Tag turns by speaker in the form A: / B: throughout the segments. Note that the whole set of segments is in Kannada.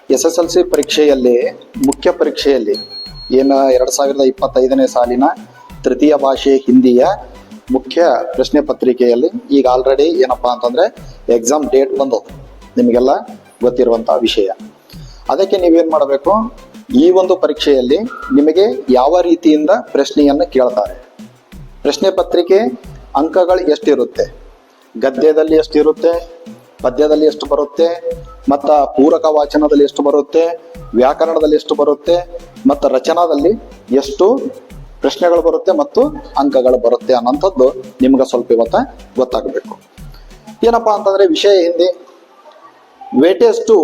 A: SSLC ಪರೀಕ್ಷೆಯಲ್ಲಿ ಮುಖ್ಯ ಪರೀಕ್ಷೆಯಲ್ಲಿ ಏನು 2025ನೇ ಸಾಲಿನ ತೃತೀಯ ಭಾಷೆ ಹಿಂದಿಯ ಮುಖ್ಯ ಪ್ರಶ್ನೆ ಪತ್ರಿಕೆಯಲ್ಲಿ ಈಗ ಆಲ್ರೆಡಿ ಏನಪ್ಪಾ ಅಂತಂದ್ರೆ ಎಕ್ಸಾಮ್ ಡೇಟ್ ಬಂದವು, ನಿಮಗೆಲ್ಲ ಗೊತ್ತಿರುವಂತಹ ವಿಷಯ. ಅದಕ್ಕೆ ನೀವೇನ್ ಮಾಡಬೇಕು, ಈ ಒಂದು ಪರೀಕ್ಷೆಯಲ್ಲಿ ನಿಮಗೆ ಯಾವ ರೀತಿಯಿಂದ ಪ್ರಶ್ನೆಯನ್ನು ಕೇಳ್ತಾರೆ, ಪ್ರಶ್ನೆ ಪತ್ರಿಕೆ ಅಂಕಗಳು ಎಷ್ಟಿರುತ್ತೆ, ಗದ್ಯದಲ್ಲಿ ಎಷ್ಟಿರುತ್ತೆ, ಪದ್ಯದಲ್ಲಿ ಎಷ್ಟು ಬರುತ್ತೆ, ಮತ್ತ ಪೂರಕ ವಾಚನದಲ್ಲಿ ಎಷ್ಟು ಬರುತ್ತೆ, ವ್ಯಾಕರಣದಲ್ಲಿ ಎಷ್ಟು ಬರುತ್ತೆ, ಮತ್ತು ರಚನಾದಲ್ಲಿ ಎಷ್ಟು ಪ್ರಶ್ನೆಗಳು ಬರುತ್ತೆ ಮತ್ತು ಅಂಕಗಳು ಬರುತ್ತೆ ಅನ್ನೋಂಥದ್ದು ನಿಮ್ಗೆ ಸ್ವಲ್ಪ ಇವತ್ತ ಗೊತ್ತಾಗಬೇಕು. ಏನಪ್ಪಾ ಅಂತಂದ್ರೆ ವಿಷಯ Hindi weightage to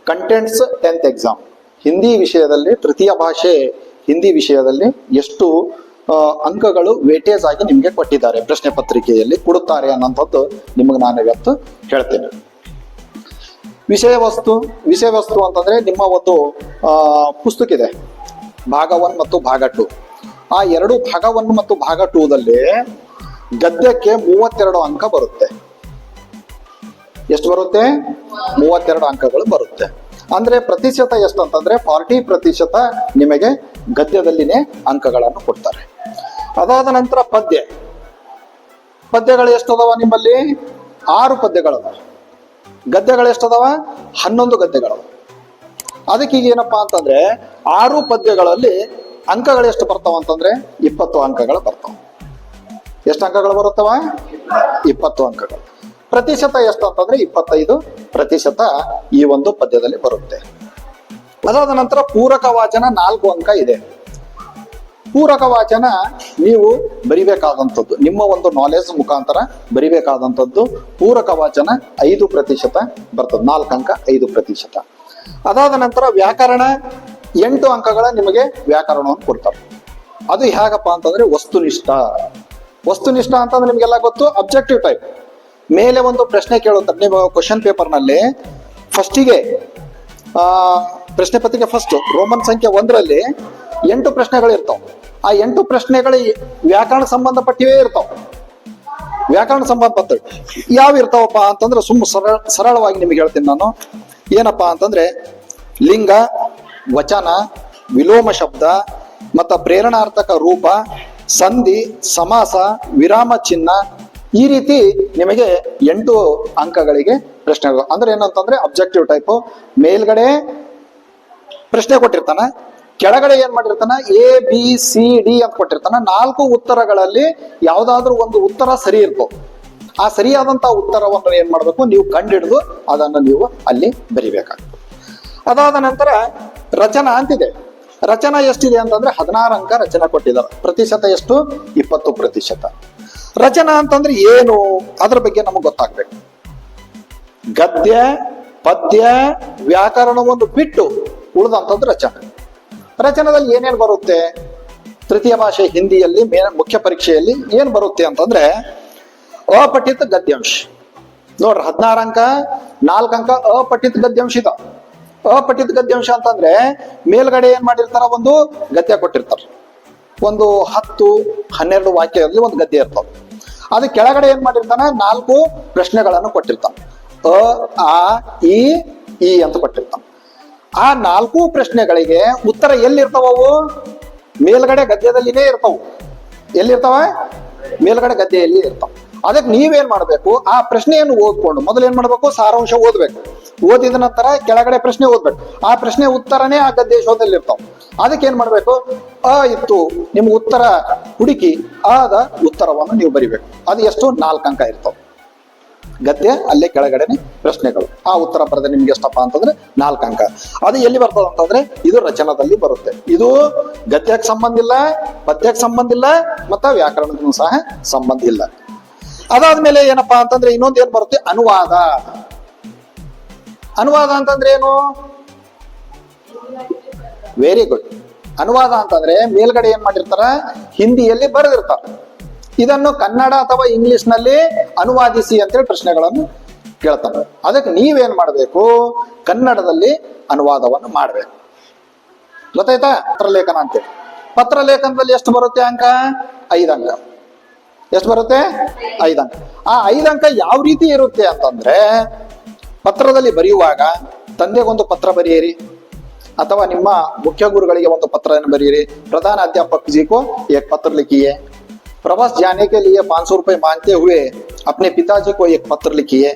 A: contents 10th exam. Hindi ವಿಷಯದಲ್ಲಿ ತೃತೀಯ ಭಾಷೆ ಹಿಂದಿ ವಿಷಯದಲ್ಲಿ ಎಷ್ಟು ಅಂಕಗಳು ವೇಟೇಜ್ ಆಗಿ ನಿಮಗೆ ಕೊಟ್ಟಿದ್ದಾರೆ, ಪ್ರಶ್ನೆ ಪತ್ರಿಕೆಯಲ್ಲಿ ಕೊಡುತ್ತಾರೆ ಅನ್ನೋಂಥದ್ದು ನಿಮಗೆ ನಾನು ಇವತ್ತು ಹೇಳ್ತೇನೆ. ವಿಷಯ ವಸ್ತು ಅಂತಂದ್ರೆ ನಿಮ್ಮ ಒಂದು ಪುಸ್ತಕ ಇದೆ, ಭಾಗ 1 ಮತ್ತು ಭಾಗ 2. ಆ ಎರಡು ಭಾಗ 1 ಮತ್ತು ಭಾಗ 2ದಲ್ಲಿ ಗದ್ಯಕ್ಕೆ 32 ಅಂಕ ಬರುತ್ತೆ. ಎಷ್ಟು ಬರುತ್ತೆ? 32 ಅಂಕಗಳು ಬರುತ್ತೆ. ಅಂದ್ರೆ ಪ್ರತಿಶತ ಎಷ್ಟು ಅಂತಂದ್ರೆ 40% ನಿಮಗೆ ಗದ್ಯದಲ್ಲಿನೇ ಅಂಕಗಳನ್ನು ಕೊಡ್ತಾರೆ. ಅದಾದ ನಂತರ ಪದ್ಯಗಳು ಎಷ್ಟು ಅದಾವ ನಿಮ್ಮಲ್ಲಿ? 6 ಪದ್ಯಗಳದಾವ. ಗದ್ಯಗಳು ಎಷ್ಟದಾವ? 11 ಗದ್ಯಗಳವ. ಅದಕ್ಕೆ ಈಗ ಏನಪ್ಪಾ ಅಂತಂದ್ರೆ 6 ಪದ್ಯಗಳಲ್ಲಿ ಅಂಕಗಳು ಎಷ್ಟು ಬರ್ತಾವ ಅಂತಂದ್ರೆ 20 ಅಂಕಗಳು ಬರ್ತಾವ. ಎಷ್ಟು ಅಂಕಗಳು ಬರುತ್ತವ? 20 ಅಂಕಗಳು. ಪ್ರತಿಶತ ಎಷ್ಟು ಅಂತಂದ್ರೆ 25% ಈ ಒಂದು ಪದ್ಯದಲ್ಲಿ ಬರುತ್ತೆ. ಅದಾದ ನಂತರ ಪೂರಕ ವಾಚನ 4 ಅಂಕ ಇದೆ. ಪೂರಕ ವಾಚನ ನೀವು ಬರಿಬೇಕಾದಂಥದ್ದು, ನಿಮ್ಮ ಒಂದು ನಾಲೆಜ್ ಮುಖಾಂತರ ಬರಿಬೇಕಾದಂಥದ್ದು ಪೂರಕ ವಾಚನ 5% ಬರ್ತದೆ. 4 ಅಂಕ 5%. ಅದಾದ ನಂತರ ವ್ಯಾಕರಣ 8 ಅಂಕಗಳ ನಿಮಗೆ ವ್ಯಾಕರಣವನ್ನು ಕೊಡ್ತಾರೆ. ಅದು ಹೇಗಪ್ಪ ಅಂತಂದ್ರೆ ವಸ್ತುನಿಷ್ಠ ಅಂತಂದ್ರೆ ನಿಮಗೆಲ್ಲ ಗೊತ್ತು, ಅಬ್ಜೆಕ್ಟಿವ್ ಟೈಪ್. ಮೇಲೆ ಒಂದು ಪ್ರಶ್ನೆ ಕೇಳುತ್ತಾರೆ ನೀವು ಕ್ವಶನ್ ಪೇಪರ್ನಲ್ಲಿ. ಫಸ್ಟಿಗೆ ಪ್ರಶ್ನೆ ಪತ್ರಿಕೆ ಫಸ್ಟ್ ರೋಮನ್ ಸಂಖ್ಯೆ 1ರಲ್ಲಿ 8 ಪ್ರಶ್ನೆಗಳು ಇರ್ತಾವ. ಆ 8 ಪ್ರಶ್ನೆಗಳು ವ್ಯಾಕರಣ ಸಂಬಂಧಪಟ್ಟಿವೇ ಇರ್ತಾವ. ವ್ಯಾಕರಣ ಸಂಬಂಧಪಟ್ಟ ಯಾವ ಇರ್ತಾವಪ್ಪ ಅಂತಂದ್ರೆ ಸರಳವಾಗಿ ನಿಮಗೆ ಹೇಳ್ತೀನಿ ನಾನು. ಏನಪ್ಪಾ ಅಂತಂದ್ರೆ ಲಿಂಗ, ವಚನ, ವಿಲೋಮ ಶಬ್ದ, ಮತ್ತ ಪ್ರೇರಣಾರ್ಥಕ ರೂಪ, ಸಂಧಿ, ಸಮಾಸ, ವಿರಾಮ ಚಿಹ್ನ, ಈ ರೀತಿ ನಿಮಗೆ 8 ಅಂಕಗಳಿಗೆ ಪ್ರಶ್ನೆಗಳು. ಅಂದ್ರೆ ಏನಂತಂದ್ರೆ ಅಬ್ಜೆಕ್ಟಿವ್ ಟೈಪ್. ಮೇಲ್ಗಡೆ ಪ್ರಶ್ನೆ ಕೊಟ್ಟಿರ್ತಾನ, ಕೆಳಗಡೆ ಏನ್ ಮಾಡಿರ್ತಾನ ABCD ಅಂತ ಕೊಟ್ಟಿರ್ತಾನ. 4 ಉತ್ತರಗಳಲ್ಲಿ ಯಾವ್ದಾದ್ರು ಒಂದು ಉತ್ತರ ಸರಿ ಇರ್ತದೆ. ಆ ಸರಿಯಾದಂತ ಉತ್ತರವನ್ನು ಏನ್ ಮಾಡ್ಬೇಕು, ನೀವು ಕಂಡಿಡಿದು ಅದನ್ನು ನೀವು ಅಲ್ಲಿ ಬರಿಬೇಕಾಗ್ತದೆ. ಅದಾದ ನಂತರ ರಚನಾ ಅಂತಿದೆ. ರಚನಾ ಎಷ್ಟಿದೆ ಅಂತಂದ್ರೆ 16 ಅಂಕ ರಚನಾ ಕೊಟ್ಟಿದ್ದಾರೆ. ಪ್ರತಿಶತ ಎಷ್ಟು? 20%. ರಚನಾ ಅಂತಂದ್ರೆ ಏನು, ಅದ್ರ ಬಗ್ಗೆ ನಮಗೆ ಗೊತ್ತಾಗ್ಬೇಕು. ಗದ್ಯ, ಪದ್ಯ, ವ್ಯಾಕರಣವನ್ನು ಬಿಟ್ಟು ಉಳಿದಂಥದ್ದು ರಚನದಲ್ಲಿ ಏನೇನು ಬರುತ್ತೆ? ತೃತೀಯ ಭಾಷೆ ಹಿಂದಿಯಲ್ಲಿ ಮುಖ್ಯ ಪರೀಕ್ಷೆಯಲ್ಲಿ ಏನ್ ಬರುತ್ತೆ ಅಂತಂದ್ರೆ ಅಪಠಿತ ಗದ್ಯಾಂಶ. ನೋಡ್ರಿ 16 ಅಂಕ 4 ಅಂಕ ಅಪಠಿತ ಗದ್ಯಾಂಶ ಇದ. ಅಪಠಿತ ಗದ್ಯಾಂಶ ಅಂತಂದ್ರೆ ಮೇಲ್ಗಡೆ ಏನ್ ಮಾಡಿರ್ತಾರ, ಒಂದು ಗದ್ಯ ಕೊಟ್ಟಿರ್ತಾರ, ಒಂದು 10-12 ವಾಕ್ಯದಲ್ಲಿ ಒಂದು ಗದ್ಯ ಇರ್ತಾವ. ಅದು ಕೆಳಗಡೆ ಏನ್ ಮಾಡಿರ್ತಾನ 4 ಪ್ರಶ್ನೆಗಳನ್ನು ಕೊಟ್ಟಿರ್ತಾನ. ಅ, ಆ, ಈ ಅಂತ ಕೊಟ್ಟಿರ್ತಾನ. ಆ 4 ಪ್ರಶ್ನೆಗಳಿಗೆ ಉತ್ತರ ಎಲ್ಲಿರ್ತಾವವು? ಮೇಲ್ಗಡೆ ಗದ್ಯದಲ್ಲಿನೇ ಇರ್ತಾವ. ಎಲ್ಲಿರ್ತಾವ? ಮೇಲ್ಗಡೆ ಗದ್ದೆಯಲ್ಲಿ ಇರ್ತಾವ. ಅದಕ್ಕೆ ನೀವೇನ್ ಮಾಡ್ಬೇಕು, ಆ ಪ್ರಶ್ನೆಯನ್ನು ಓದ್ಕೊಂಡು ಮೊದಲು ಏನ್ ಮಾಡ್ಬೇಕು, ಸಾರಾಂಶ ಓದ್ಬೇಕು. ಓದಿದ ನಂತರ ಕೆಳಗಡೆ ಪ್ರಶ್ನೆ ಓದ್ಬೇಕು. ಆ ಪ್ರಶ್ನೆ ಉತ್ತರನೇ ಆ ಗದ್ಯ ಶೋಧದಲ್ಲಿ ಇರ್ತಾವ. ಅದಕ್ಕೆ ಏನ್ ಮಾಡ್ಬೇಕು, ಇತ್ತು ನಿಮ್ ಉತ್ತರ ಹುಡುಕಿ ಆದ ಉತ್ತರವನ್ನು ನೀವು ಬರಿಬೇಕು. ಅದು ಎಷ್ಟು? 4 ಅಂಕ ಇರ್ತಾವ. ಗದ್ಯ ಅಲ್ಲೇ ಕೆಳಗಡೆನೆ ಪ್ರಶ್ನೆಗಳು. ಆ ಉತ್ತರ ಬರೆದ ನಿಮ್ಗೆ ಎಷ್ಟಪ್ಪ ಅಂತಂದ್ರೆ 4 ಅಂಕ. ಅದು ಎಲ್ಲಿ ಬರ್ತದ ಅಂತಂದ್ರೆ ಇದು ರಚನಾದಲ್ಲಿ ಬರುತ್ತೆ. ಇದು ಗದ್ಯಕ್ಕೆ ಸಂಬಂಧ ಇಲ್ಲ, ಪದ್ಯಕ್ಕೆ ಸಂಬಂಧ ಇಲ್ಲ, ಮತ್ತ ವ್ಯಾಕರಣಕ್ಕೂ ಸಹ ಸಂಬಂಧ ಇಲ್ಲ. ಅದಾದ್ಮೇಲೆ ಏನಪ್ಪಾ ಅಂತಂದ್ರೆ ಇನ್ನೊಂದು ಏನ್ ಬರುತ್ತೆ, ಅನುವಾದ. ಅನುವಾದ ಅಂತಂದ್ರೆ ಏನು? Very good. ಅನುವಾದ ಅಂತಂದ್ರೆ ಮೇಲ್ಗಡೆ ಏನ್ ಮಾಡಿರ್ತಾರ, ಹಿಂದಿಯಲ್ಲಿ ಬರೆದಿರ್ತಾರ. ಇದನ್ನು ಕನ್ನಡ ಅಥವಾ ಇಂಗ್ಲಿಷ್ ನಲ್ಲಿ ಅನುವಾದಿಸಿ ಅಂತೇಳಿ ಪ್ರಶ್ನೆಗಳನ್ನು ಕೇಳ್ತಾನೆ. ಅದಕ್ಕೆ ನೀವೇನ್ ಮಾಡಬೇಕು, ಕನ್ನಡದಲ್ಲಿ ಅನುವಾದವನ್ನು ಮಾಡಬೇಕು. ಗೊತ್ತಾಯ್ತಾ? ಪತ್ರಲೇಖನ ಅಂತೇಳಿ. ಪತ್ರಲೇಖನದಲ್ಲಿ ಎಷ್ಟು ಬರುತ್ತೆ ಅಂಕ? 5 ಅಂಕ. ಎಷ್ಟು ಬರುತ್ತೆ? 5 ಅಂಕ. ಆ 5 ಅಂಕ ಯಾವ ರೀತಿ ಇರುತ್ತೆ ಅಂತಂದ್ರೆ, ಪತ್ರದಲ್ಲಿ ಬರೆಯುವಾಗ ತಂದೆಗೊಂದು ಪತ್ರ ಬರೆಯಿರಿ, ಅಥವಾ ನಿಮ್ಮ ಮುಖ್ಯ ಗುರುಗಳಿಗೆ ಒಂದು ಪತ್ರವನ್ನು ಬರೆಯಿರಿ. प्रधान अध्यापक जी को एक पत्र लिखिए. प्रवास जाने के लिए 500 रुपए मांगते हुए अपने पिताजी को एक पत्र लिखिए.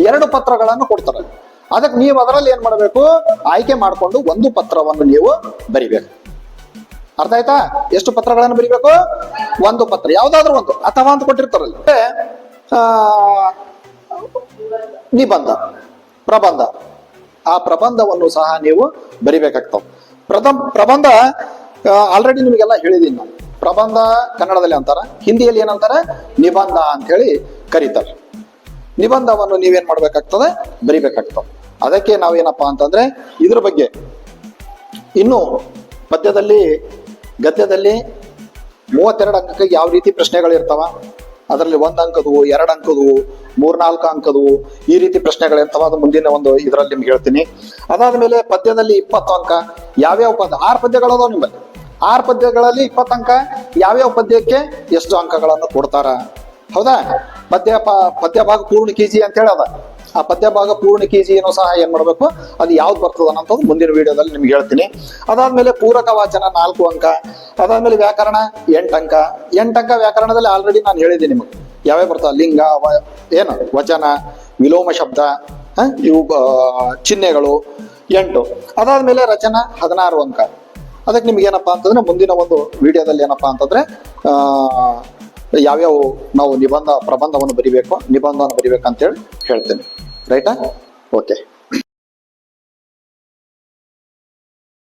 A: ಎರಡು ಪತ್ರಗಳನ್ನು ಕೊಡ್ತಾರೆ. ಅದಕ್ಕೆ ನೀವು ಅದರಲ್ಲಿ ಏನ್ ಮಾಡಬೇಕು, ಆಯ್ಕೆ ಮಾಡಿಕೊಂಡು ಒಂದು ಪತ್ರವನ್ನು ನೀವು ಬರಿಬೇಕು. ಅರ್ಥ ಆಯ್ತಾ? ಎಷ್ಟು ಪತ್ರಗಳನ್ನು ಬರಿಬೇಕು? ಒಂದು ಪತ್ರ, ಯಾವ್ದಾದ್ರು ಒಂದು, ಅಥವಾ ಅಂತ ಕೊಟ್ಟಿರ್ತಾರಲ್ಲ. ನಿಬಂಧ, ಪ್ರಬಂಧ, ಆ ಪ್ರಬಂಧವನ್ನು ಸಹ ನೀವು ಬರಿಬೇಕಾಗ್ತಾವ. ಪ್ರಬಂಧ ಆಲ್ರೆಡಿ ನಿಮಗೆಲ್ಲ ಹೇಳಿದೀನಿ ನಾನು. ಪ್ರಬಂಧ ಕನ್ನಡದಲ್ಲಿ ಅಂತಾರ, ಹಿಂದಿಯಲ್ಲಿ ಏನಂತಾರೆ, ನಿಬಂಧ ಅಂತ ಹೇಳಿ ಕರೀತಾರೆ. ನಿಬಂಧವನ್ನು ನೀವೇನ್ ಮಾಡ್ಬೇಕಾಗ್ತದೆ, ಬರಿಬೇಕಾಗ್ತದೆ. ಅದಕ್ಕೆ ನಾವೇನಪ್ಪಾ ಅಂತಂದ್ರೆ ಇದ್ರ ಬಗ್ಗೆ ಇನ್ನು ಪದ್ಯದಲ್ಲಿ, ಗದ್ಯದಲ್ಲಿ 32 ಅಂಕಕ್ಕೆ ಯಾವ ರೀತಿ ಪ್ರಶ್ನೆಗಳಿರ್ತಾವ, ಅದರಲ್ಲಿ 1 ಅಂಕದವು, 2 ಅಂಕದವು, 3-4 ಅಂಕದವು, ಈ ರೀತಿ ಪ್ರಶ್ನೆಗಳಿರ್ತಾವ. ಅದು ಮುಂದಿನ ಒಂದು ಇದರಲ್ಲಿ ನಿಮ್ಗೆ ಹೇಳ್ತೀನಿ. ಅದಾದ್ಮೇಲೆ ಪದ್ಯದಲ್ಲಿ 20 ಅಂಕ, ಯಾವ್ಯಾವ ಪದ್ಯ, 6 ಪದ್ಯಗಳದಾವ ನಿಮ್ಮಲ್ಲಿ. 6 ಪದ್ಯಗಳಲ್ಲಿ 20 ಅಂಕ, ಯಾವ್ಯಾವ ಪದ್ಯಕ್ಕೆ ಎಷ್ಟು ಅಂಕಗಳನ್ನು ಕೊಡ್ತಾರ. ಹೌದಾ? ಪದ್ಯ ಭಾಗ ಪೂರ್ಣ ಕೀಜಿ ಅಂತ ಹೇಳದ. ಆ ಪದ್ಯ ಭಾಗ ಪೂರ್ಣ ಕೀಜಿಯನ್ನು ಸಹ ಏನ್ ಮಾಡ್ಬೇಕು, ಅದು ಯಾವ್ದು ಬರ್ತದ ಅನ್ನೋದು ಮುಂದಿನ ವಿಡಿಯೋದಲ್ಲಿ ನಿಮ್ಗೆ ಹೇಳ್ತೀನಿ. ಅದಾದ್ಮೇಲೆ ಪೂರಕ ವಾಚನ 4 ಅಂಕ, ಅದಾದ್ಮೇಲೆ ವ್ಯಾಕರಣ 8 ಅಂಕ. 8 ಅಂಕ ವ್ಯಾಕರಣದಲ್ಲಿ ಆಲ್ರೆಡಿ ನಾನು ಹೇಳಿದ್ದೀನಿ ನಿಮಗೆ ಯಾವ್ಯಾವ ಬರ್ತಾವ, ಲಿಂಗ, ಏನು ವಚನ, ವಿಲೋಮ ಶಬ್ದ, ಇವು ಚಿಹ್ನೆಗಳು 8. ಅದಾದ್ಮೇಲೆ ರಚನಾ 16 ಅಂಕ. ಅದಕ್ಕೆ ನಿಮ್ಗೆ ಏನಪ್ಪಾ ಅಂತಂದ್ರೆ ಮುಂದಿನ ಒಂದು ವಿಡಿಯೋದಲ್ಲಿ ಏನಪ್ಪಾ ಅಂತಂದ್ರೆ ಯಾವ್ಯಾವ ನಾವು ಪ್ರಬಂಧವನ್ನು ಬರಿಬೇಕು, ನಿಬಂಧವನ್ನು ಬರಿಬೇಕು ಅಂತೇಳಿ ಹೇಳ್ತೇನೆ. ರೈಟಾ? ಓಕೆ.